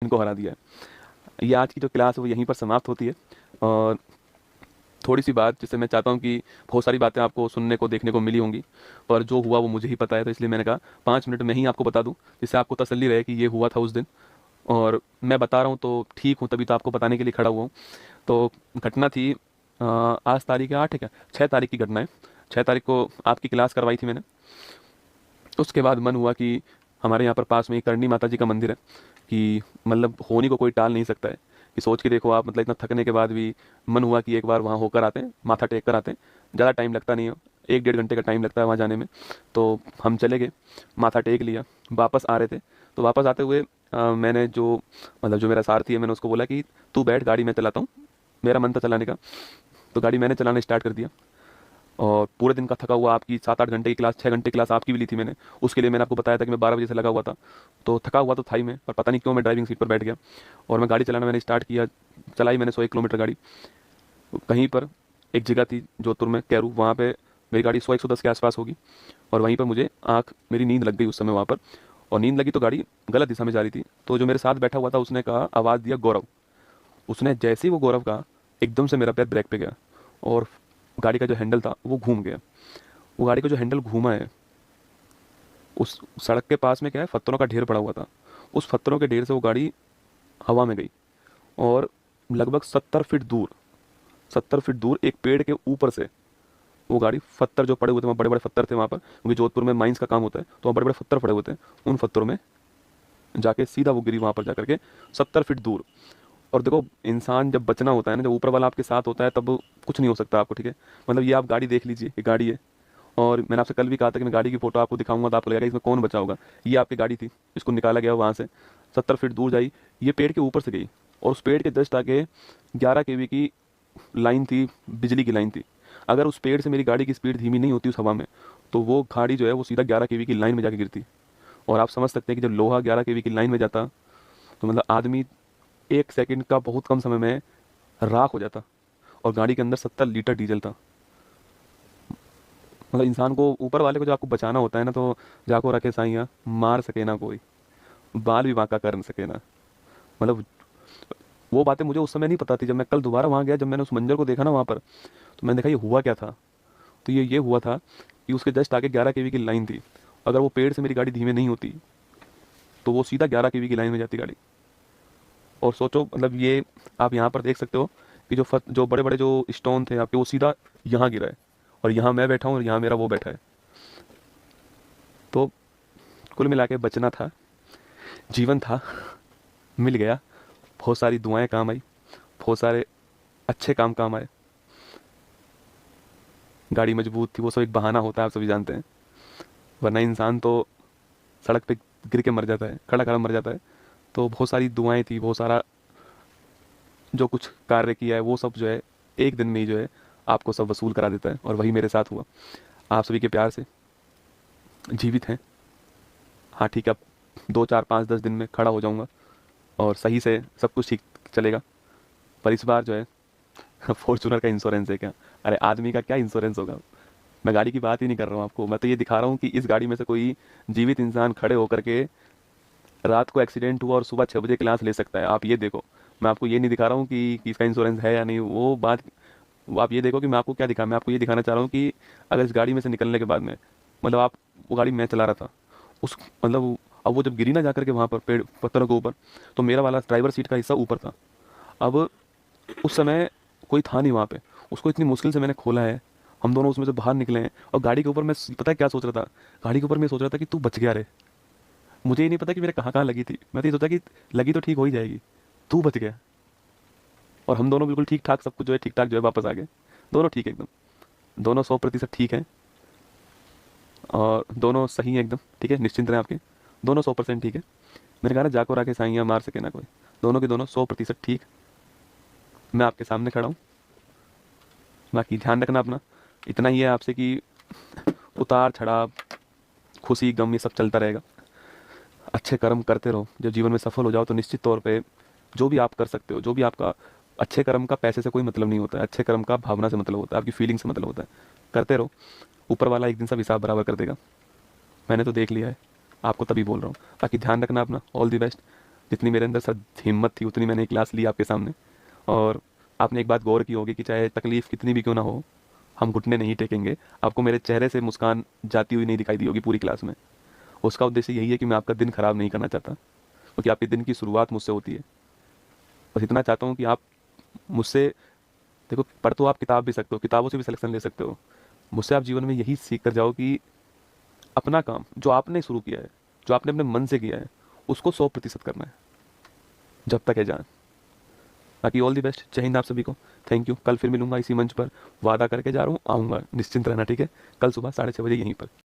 इनको हरा दिया है। ये आज की जो क्लास है वो यहीं पर समाप्त होती है। और थोड़ी सी बात जिससे मैं चाहता हूँ कि बहुत सारी बातें आपको सुनने को देखने को मिली होंगी, पर जो हुआ वो मुझे ही पता है, तो इसलिए मैंने कहा 5 मिनट में ही आपको बता दूं, जिससे आपको तसल्ली रहे कि ये हुआ था उस दिन। और मैं बता रहा हूँ तो ठीक हूँ, तभी तो आपको बताने के लिए खड़ा हुआ हूँ। तो घटना थी आज तारीख है 8 है क्या, 6 तारीख की घटना है। 6 तारीख को आपकी क्लास करवाई थी मैंने। उसके बाद मन हुआ कि हमारे यहाँ पर पास में एक करणी माता जी का मंदिर है, कि मतलब होनी को कोई टाल नहीं सकता है, कि सोच के देखो आप, मतलब इतना थकने के बाद भी मन हुआ कि एक बार वहाँ होकर आते हैं, माथा टेक कर आते हैं। ज़्यादा टाइम लगता नहीं है, 1 डेढ़ घंटे का टाइम लगता है वहाँ जाने में। तो हम चले गए, माथा टेक लिया, वापस आ रहे थे। तो वापस आते हुए मैंने जो, मतलब जो मेरा सारथी है, मैंने उसको बोला कि तू बैठ, गाड़ी मैं चलाता हूँ। मेरा मन था चलाने का, तो गाड़ी मैंने चलाना स्टार्ट कर दिया। और पूरे दिन का थका हुआ, आपकी 7 8 घंटे की क्लास, 6 घंटे क्लास आपकी भी ली थी मैंने, उसके लिए मैंने आपको बताया था कि मैं 12 बजे से लगा हुआ था। तो थका हुआ तो था ही मैं, पर पता नहीं क्यों मैं ड्राइविंग सीट पर बैठ गया और मैं गाड़ी चलाना मैंने स्टार्ट किया। चलाई मैंने 100 1 किलोमीटर गाड़ी। कहीं पर एक जगह थी जोधपुर में, कैरू, वहाँ पे मेरी गाड़ी 100 110 के आसपास होगी। और वहीं पर मुझे मेरी नींद लग गई उस समय वहाँ पर। और नींद लगी तो गाड़ी गलत दिशा में जा रही थी। तो जो मेरे साथ बैठा हुआ था उसने कहा, आवाज़ दिया गौरव। उसने जैसे ही वो गौरव कहा, एकदम से मेरा पैर ब्रेक पे गया और गाड़ी का जो हैंडल था वो घूम गया। वो गाड़ी का जो हैंडल घूमा है, उस सड़क के पास में क्या है, पत्थरों का ढेर पड़ा हुआ था। उस पत्थरों के ढेर से वो गाड़ी हवा में गई और लगभग 70 फीट दूर, 70 फीट दूर एक पेड़ के ऊपर से वो गाड़ी, पत्थर जो पड़े हुए थे वहाँ, बड़े बड़े पत्थर थे वहाँ पर, क्योंकि जोधपुर में माइंस का काम होता है, तो वहाँ बड़े बड़े पत्थर पड़े हुए थे। उन पत्थरों में जाके सीधा वो गिरी, वहाँ पर जाकर के 70 फीट दूर। और देखो, इंसान जब बचना होता है ना, जब ऊपर वाला आपके साथ होता है, तब कुछ नहीं हो सकता आपको, ठीक है। मतलब ये आप गाड़ी देख लीजिए, ये गाड़ी है। और मैंने आपसे कल भी कहा था कि मैं गाड़ी की फोटो आपको दिखाऊंगा तो आपको लगेगा इसमें कौन बचा होगा। ये आपकी गाड़ी थी, इसको निकाला गया वहाँ से, 70 फीट दूर जाई, ये पेड़ के ऊपर से गई। और उस पेड़ के जस्ट आगे 11 kV की लाइन थी, बिजली की लाइन थी। अगर उस पेड़ से मेरी गाड़ी की स्पीड धीमी नहीं होती उस हवा में, तो वो गाड़ी जो है वो सीधा 11 kV की लाइन में जाके गिरती। और आप समझ सकते हैं कि जब लोहा 11 kV की लाइन में जाता, तो मतलब आदमी 1 सेकंड का बहुत कम समय में राख हो जाता। और गाड़ी के अंदर 70 लीटर डीजल था। मतलब इंसान को, ऊपर वाले को जब आपको बचाना होता है ना, तो जाको रखे साइया, मार सके ना कोई, बाल भी बांका कर न सके ना। मतलब वो बातें मुझे उस समय नहीं पता थी। जब मैं कल दोबारा वहाँ गया, जब मैंने उस मंजर को देखा ना वहाँ पर, तो मैंने देखा ये हुआ क्या था। तो ये हुआ था कि उसके जस्ट आगे 11 kV की लाइन थी। अगर वो पेड़ से मेरी गाड़ी धीमे नहीं होती, तो वो सीधा 11 kV की लाइन में जाती गाड़ी। और सोचो, मतलब ये आप यहाँ पर देख सकते हो कि जो बड़े बड़े जो स्टोन थे आपके, वो सीधा यहाँ गिरा है। और यहाँ मैं बैठा हूँ और यहाँ मेरा वो बैठा है। तो कुल मिला के बचना था, जीवन था, मिल गया। बहुत सारी दुआएं काम आई, बहुत सारे अच्छे काम आए। गाड़ी मजबूत थी, वो सब एक बहाना होता है, आप सभी जानते हैं। वरना इंसान तो सड़क पे गिर के मर जाता है, खड़ा खड़ा मर जाता है। तो बहुत सारी दुआएं थी, बहुत सारा जो कुछ कार्य किया है वो सब जो है एक दिन में ही जो है आपको सब वसूल करा देता है। और वही मेरे साथ हुआ। आप सभी के प्यार से जीवित हैं। हाँ ठीक है, अब 2 4 5 10 दिन में खड़ा हो जाऊंगा और सही से सब कुछ ठीक चलेगा। पर इस बार जो है फॉर्चूनर का इंश्योरेंस है क्या? अरे आदमी का क्या इंश्योरेंस होगा। मैं गाड़ी की बात ही नहीं कर रहा हूँ आपको, मैं तो ये दिखा रहा हूँ कि इस गाड़ी में से कोई जीवित इंसान खड़े होकर के रात को एक्सीडेंट हुआ और सुबह 6 बजे क्लास ले सकता है। आप ये देखो, मैं आपको ये नहीं दिखा रहा हूँ कि इसका इंश्योरेंस है या नहीं, वो बात। वो आप ये देखो कि मैं आपको क्या दिखा, मैं आपको ये दिखाना चाह रहा हूँ कि अगर इस गाड़ी में से निकलने के बाद में, मतलब आप, वो गाड़ी मैं चला रहा था, उस, मतलब अब वो जब गिरी ना जाकर के वहाँ पर पेड़ पत्थरों के ऊपर, तो मेरा वाला ड्राइवर सीट का हिस्सा ऊपर था। अब उस समय कोई था नहीं वहाँ पे, उसको इतनी मुश्किल से मैंने खोला है, हम दोनों उसमें से बाहर निकले हैं। और गाड़ी के ऊपर मैं, पता है क्या सोच रहा था? गाड़ी के ऊपर मैं सोच रहा था कि तू बच गया रे। मुझे ये नहीं पता कि मेरे कहाँ कहाँ लगी थी, मैं तो ये सोचा कि लगी तो ठीक हो ही जाएगी, तू बच गया। और हम दोनों बिल्कुल ठीक ठाक, सब कुछ जो है ठीक ठाक जो है वापस आ गए। दोनों ठीक है एकदम, दोनों 100% ठीक हैं। और दोनों सही हैं एकदम, ठीक है, निश्चिंत रहें आपके, दोनों 100% ठीक है। मैंने कहा ना, जाको राके साइयाँ मार सके ना कोई। दोनों के दोनों 100% ठीक। मैं आपके सामने खड़ा हूँ। बाकी ध्यान रखना अपना, इतना ही है आपसे कि उतार चढ़ाव, खुशी गम, ये सब चलता रहेगा। अच्छे कर्म करते रहो, जब जीवन में सफल हो जाओ तो निश्चित तौर पे जो भी आप कर सकते हो, जो भी आपका, अच्छे कर्म का पैसे से कोई मतलब नहीं होता है, अच्छे कर्म का भावना से मतलब होता है, आपकी फीलिंग से मतलब होता है। करते रहो, ऊपर वाला एक दिन सब हिसाब बराबर कर देगा। मैंने तो देख लिया है, आपको तभी बोल रहा हूँ। बाकी ध्यान रखना अपना, ऑल दी बेस्ट। जितनी मेरे अंदर सर हिम्मत थी उतनी मैंने क्लास ली आपके सामने। और आपने एक बात गौर की होगी कि चाहे तकलीफ़ कितनी भी क्यों ना हो, हम घुटने नहीं टेकेंगे। आपको मेरे चेहरे से मुस्कान जाती हुई नहीं दिखाई दी होगी पूरी क्लास में। उसका उद्देश्य यही है कि मैं आपका दिन खराब नहीं करना चाहता, क्योंकि आपके दिन की शुरुआत मुझसे होती है। बस इतना चाहता हूँ कि आप मुझसे, देखो पढ़ तो आप किताब भी सकते हो, किताबों से भी सिलेक्शन ले सकते हो। मुझसे आप जीवन में यही सीख कर जाओ कि अपना काम जो आपने शुरू किया है, जो आपने अपने मन से किया है, उसको 100% करना है जब तक है जान। बाकी ऑल दी बेस्ट, जय हिंद आप सभी को। Thank you. कल फिर मिलूंगा इसी मंच पर, वादा करके जा रहा हूँ, आऊँगा, निश्चिंत रहना, ठीक है। कल सुबह 6:30 बजे यहीं पर।